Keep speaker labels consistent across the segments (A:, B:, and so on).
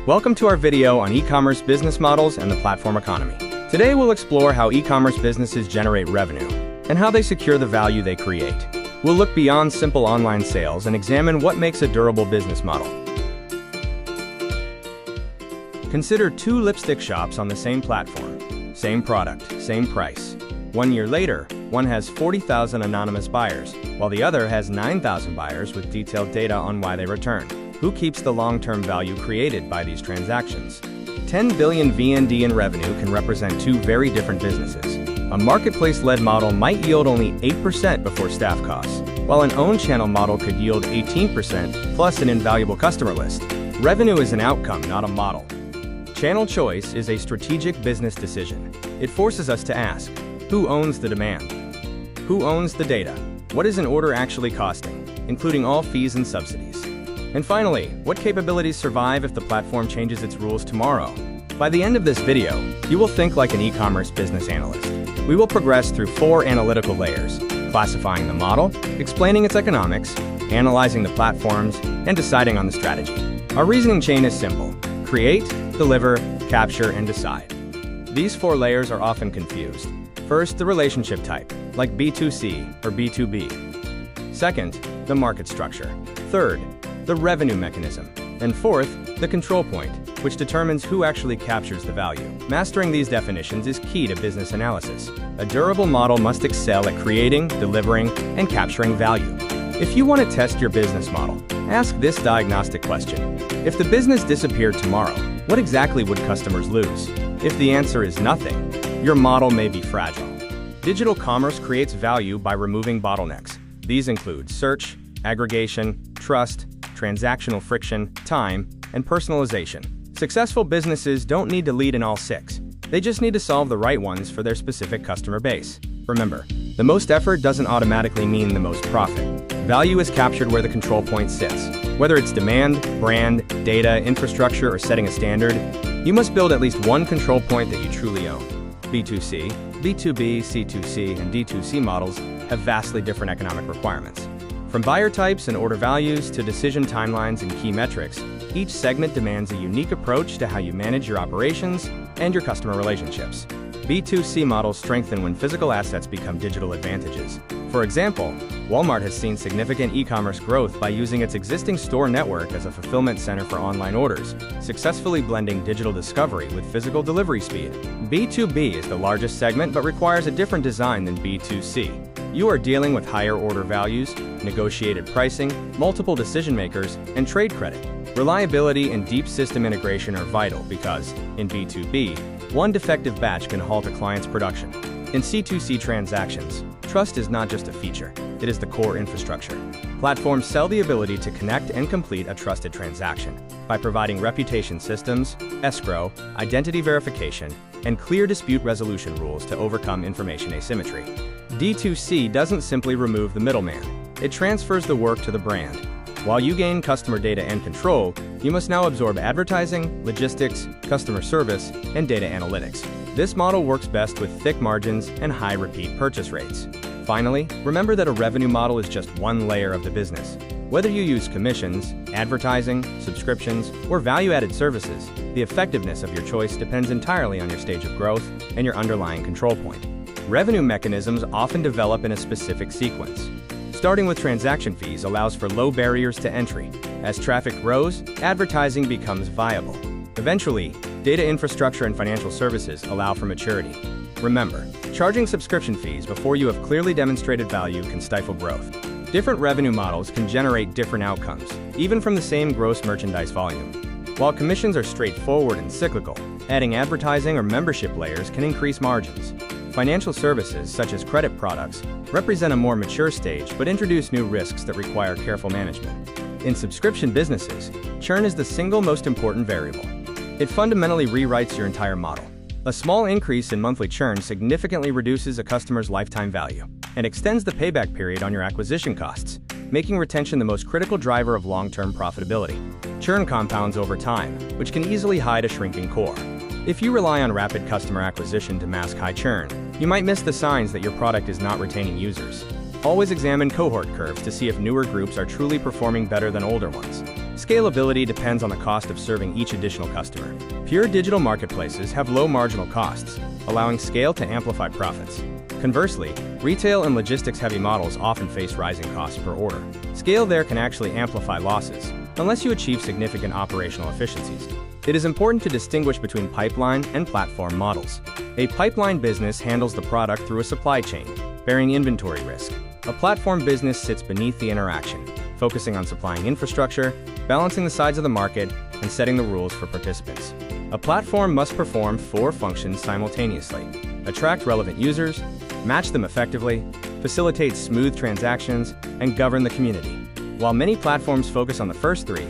A: Welcome to our video on e-commerce business models and the platform economy. Today we'll explore how e-commerce businesses generate revenue and how they secure the value they create. We'll look beyond simple online sales and examine what makes a durable business model. Consider two lipstick shops on the same platform. Same product, same price. 1 year later, one has 40,000 anonymous buyers, while the other has 9,000 buyers with detailed data on why they return. Who keeps the long-term value created by these transactions? 10 billion VND in revenue can represent two very different businesses. A marketplace-led model might yield only 8% before staff costs, while an own channel model could yield 18% plus an invaluable customer list. Revenue is an outcome, not a model. Channel choice is a strategic business decision. It forces us to ask, who owns the demand? Who owns the data? What is an order actually costing, including all fees and subsidies? And finally, what capabilities survive if the platform changes its rules tomorrow? By the end of this video, you will think like an e-commerce business analyst. We will progress through 4 analytical layers: classifying the model, explaining its economics, analyzing the platforms, and deciding on the strategy. Our reasoning chain is simple: create, deliver, capture, and decide. These 4 layers are often confused. First, the relationship type, like B2C or B2B. Second, the market structure. Third, the revenue mechanism. And fourth, the control point, which determines who actually captures the value. Mastering these definitions is key to business analysis. A durable model must excel at creating, delivering, and capturing value. If you want to test your business model, ask this diagnostic question. If the business disappeared tomorrow, what exactly would customers lose? If the answer is nothing, your model may be fragile. Digital commerce creates value by removing bottlenecks. These include search, aggregation, trust, transactional friction, time, and personalization. Successful businesses don't need to lead in all 6. They just need to solve the right ones for their specific customer base. Remember, the most effort doesn't automatically mean the most profit. Value is captured where the control point sits. Whether it's demand, brand, data, infrastructure, or setting a standard, you must build at least one control point that you truly own. B2C, B2B, C2C, and D2C models have vastly different economic requirements. From buyer types and order values to decision timelines and key metrics, each segment demands a unique approach to how you manage your operations and your customer relationships. B2C models strengthen when physical assets become digital advantages. For example, Walmart has seen significant e-commerce growth by using its existing store network as a fulfillment center for online orders, successfully blending digital discovery with physical delivery speed. B2B is the largest segment but requires a different design than B2C. You are dealing with higher order values, negotiated pricing, multiple decision makers, and trade credit. Reliability and deep system integration are vital because, in B2B, one defective batch can halt a client's production. In C2C transactions, trust is not just a feature, it is the core infrastructure. Platforms sell the ability to connect and complete a trusted transaction by providing reputation systems, escrow, identity verification, and clear dispute resolution rules to overcome information asymmetry. D2C doesn't simply remove the middleman, it transfers the work to the brand. While you gain customer data and control, you must now absorb advertising, logistics, customer service, and data analytics. This model works best with thick margins and high repeat purchase rates. Finally, remember that a revenue model is just one layer of the business. Whether you use commissions, advertising, subscriptions, or value-added services, the effectiveness of your choice depends entirely on your stage of growth and your underlying control point. Revenue mechanisms often develop in a specific sequence. Starting with transaction fees allows for low barriers to entry. As traffic grows, advertising becomes viable. Eventually, data infrastructure and financial services allow for maturity. Remember, charging subscription fees before you have clearly demonstrated value can stifle growth. Different revenue models can generate different outcomes, even from the same gross merchandise volume. While commissions are straightforward and cyclical, adding advertising or membership layers can increase margins. Financial services, such as credit products, represent a more mature stage but introduce new risks that require careful management. In subscription businesses, churn is the single most important variable. It fundamentally rewrites your entire model. A small increase in monthly churn significantly reduces a customer's lifetime value and extends the payback period on your acquisition costs, making retention the most critical driver of long-term profitability. Churn compounds over time, which can easily hide a shrinking core. If you rely on rapid customer acquisition to mask high churn, you might miss the signs that your product is not retaining users. Always examine cohort curves to see if newer groups are truly performing better than older ones. Scalability depends on the cost of serving each additional customer. Pure digital marketplaces have low marginal costs, allowing scale to amplify profits. Conversely, retail and logistics-heavy models often face rising costs per order. Scale there can actually amplify losses, unless you achieve significant operational efficiencies. It is important to distinguish between pipeline and platform models. A pipeline business handles the product through a supply chain, bearing inventory risk. A platform business sits beneath the interaction, focusing on supplying infrastructure, balancing the sides of the market, and setting the rules for participants. A platform must perform 4 functions simultaneously: attract relevant users, match them effectively, facilitate smooth transactions, and govern the community. While many platforms focus on the first 3,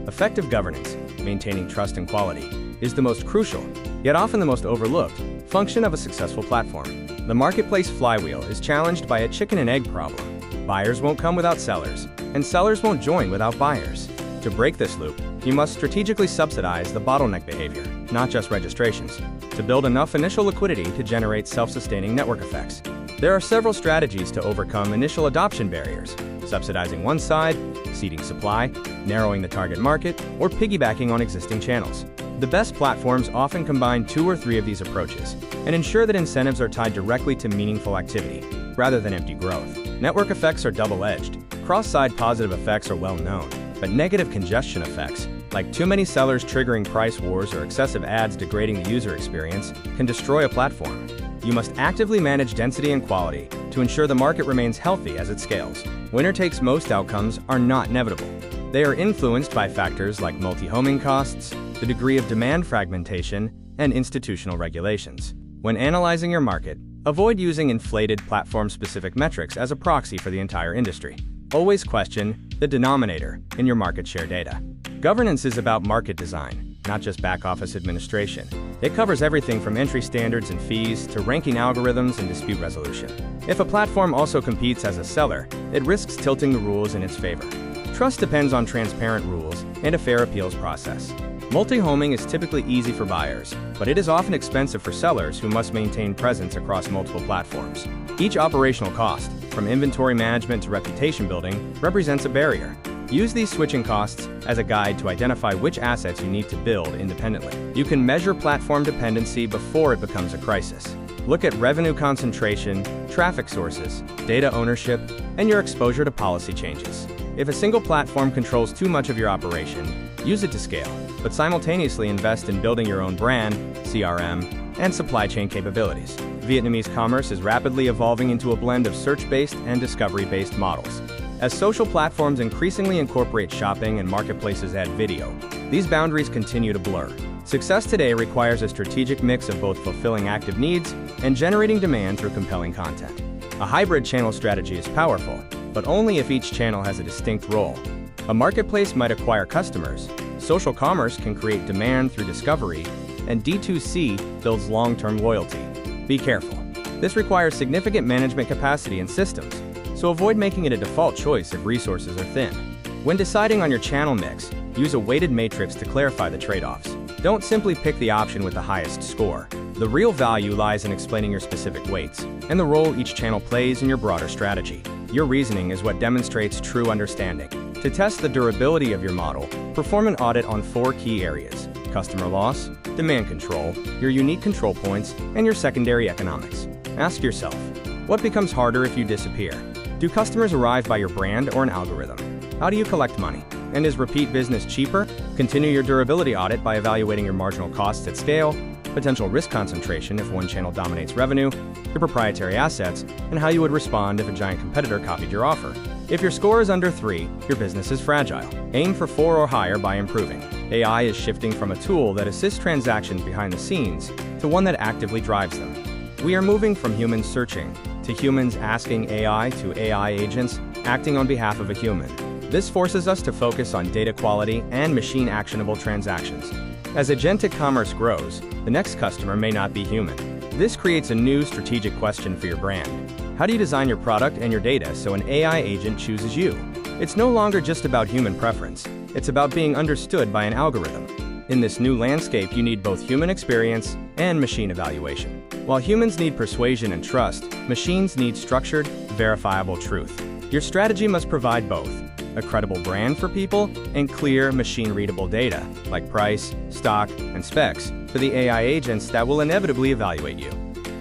A: effective governance, maintaining trust and quality, is the most crucial, yet often the most overlooked, function of a successful platform. The marketplace flywheel is challenged by a chicken and egg problem. Buyers won't come without sellers, and sellers won't join without buyers. To break this loop, you must strategically subsidize the bottleneck behavior, not just registrations, to build enough initial liquidity to generate self-sustaining network effects. There are several strategies to overcome initial adoption barriers: subsidizing one side, seeding supply, narrowing the target market, or piggybacking on existing channels. The best platforms often combine 2 or 3 of these approaches and ensure that incentives are tied directly to meaningful activity, rather than empty growth. Network effects are double-edged. Cross-side positive effects are well known, but negative congestion effects, like too many sellers triggering price wars or excessive ads degrading the user experience, can destroy a platform. You must actively manage density and quality to ensure the market remains healthy as it scales. Winner-takes-most outcomes are not inevitable. They are influenced by factors like multi-homing costs, the degree of demand fragmentation, and institutional regulations. When analyzing your market, avoid using inflated platform-specific metrics as a proxy for the entire industry. Always question the denominator in your market share data. Governance is about market design, not just back-office administration. It covers everything from entry standards and fees to ranking algorithms and dispute resolution. If a platform also competes as a seller, it risks tilting the rules in its favor. Trust depends on transparent rules and a fair appeals process. Multi-homing is typically easy for buyers, but it is often expensive for sellers who must maintain presence across multiple platforms. Each operational cost, from inventory management to reputation building, represents a barrier. Use these switching costs as a guide to identify which assets you need to build independently. You can measure platform dependency before it becomes a crisis. Look at revenue concentration, traffic sources, data ownership, and your exposure to policy changes. If a single platform controls too much of your operation, use it to scale, but simultaneously invest in building your own brand, CRM, and supply chain capabilities. Vietnamese commerce is rapidly evolving into a blend of search-based and discovery-based models. As social platforms increasingly incorporate shopping and marketplaces add video, these boundaries continue to blur. Success today requires a strategic mix of both fulfilling active needs and generating demand through compelling content. A hybrid channel strategy is powerful, but only if each channel has a distinct role. A marketplace might acquire customers, social commerce can create demand through discovery, and D2C builds long-term loyalty. Be careful. This requires significant management capacity and systems, so avoid making it a default choice if resources are thin. When deciding on your channel mix, use a weighted matrix to clarify the trade-offs. Don't simply pick the option with the highest score. The real value lies in explaining your specific weights and the role each channel plays in your broader strategy. Your reasoning is what demonstrates true understanding. To test the durability of your model, perform an audit on 4 key areas: customer loss, demand control, your unique control points, and your secondary economics. Ask yourself, what becomes harder if you disappear? Do customers arrive by your brand or an algorithm? How do you collect money? And is repeat business cheaper? Continue your durability audit by evaluating your marginal costs at scale, potential risk concentration if one channel dominates revenue, your proprietary assets, and how you would respond if a giant competitor copied your offer. If your score is under 3, your business is fragile. Aim for 4 or higher by improving. AI is shifting from a tool that assists transactions behind the scenes to one that actively drives them. We are moving from humans searching to humans asking AI to AI agents acting on behalf of a human. This forces us to focus on data quality and machine-actionable transactions. As agentic commerce grows, the next customer may not be human. This creates a new strategic question for your brand. How do you design your product and your data so an AI agent chooses you? It's no longer just about human preference. It's about being understood by an algorithm. In this new landscape, you need both human experience and machine evaluation. While humans need persuasion and trust, machines need structured, verifiable truth. Your strategy must provide both. a credible brand for people, and clear, machine-readable data, like price, stock, and specs, for the AI agents that will inevitably evaluate you.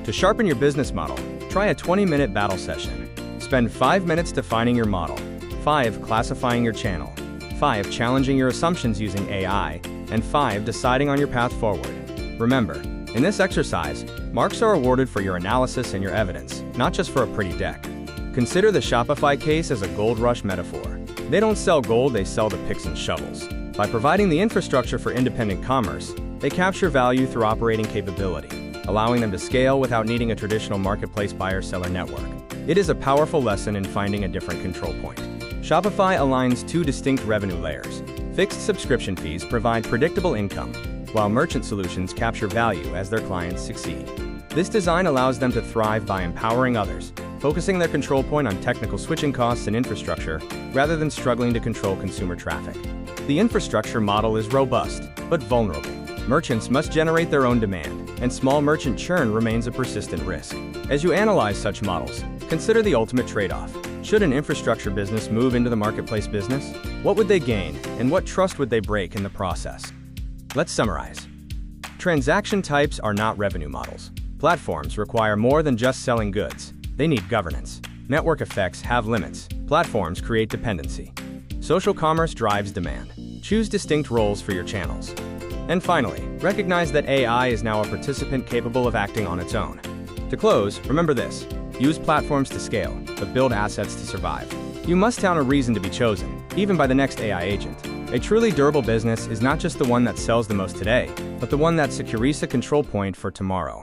A: To sharpen your business model, try a 20-minute battle session. Spend 5 minutes defining your model, 5 classifying your channel, 5 challenging your assumptions using AI, and 5 deciding on your path forward. Remember, in this exercise, marks are awarded for your analysis and your evidence, not just for a pretty deck. Consider the Shopify case as a gold rush metaphor. They don't sell gold, they sell the picks and shovels. By providing the infrastructure for independent commerce, they capture value through operating capability, allowing them to scale without needing a traditional marketplace buyer-seller network. It is a powerful lesson in finding a different control point. Shopify aligns 2 distinct revenue layers. Fixed subscription fees provide predictable income, while merchant solutions capture value as their clients succeed. This design allows them to thrive by empowering others, focusing their control point on technical switching costs and infrastructure, rather than struggling to control consumer traffic. The infrastructure model is robust, but vulnerable. Merchants must generate their own demand, and small merchant churn remains a persistent risk. As you analyze such models, consider the ultimate trade-off. Should an infrastructure business move into the marketplace business? What would they gain, and what trust would they break in the process? Let's summarize. Transaction types are not revenue models. Platforms require more than just selling goods. They need governance. Network effects have limits. Platforms create dependency. Social commerce drives demand. Choose distinct roles for your channels. And finally, recognize that AI is now a participant capable of acting on its own. To close, remember this: use platforms to scale, but build assets to survive. You must have a reason to be chosen, even by the next AI agent. A truly durable business is not just the one that sells the most today, but the one that secures a control point for tomorrow.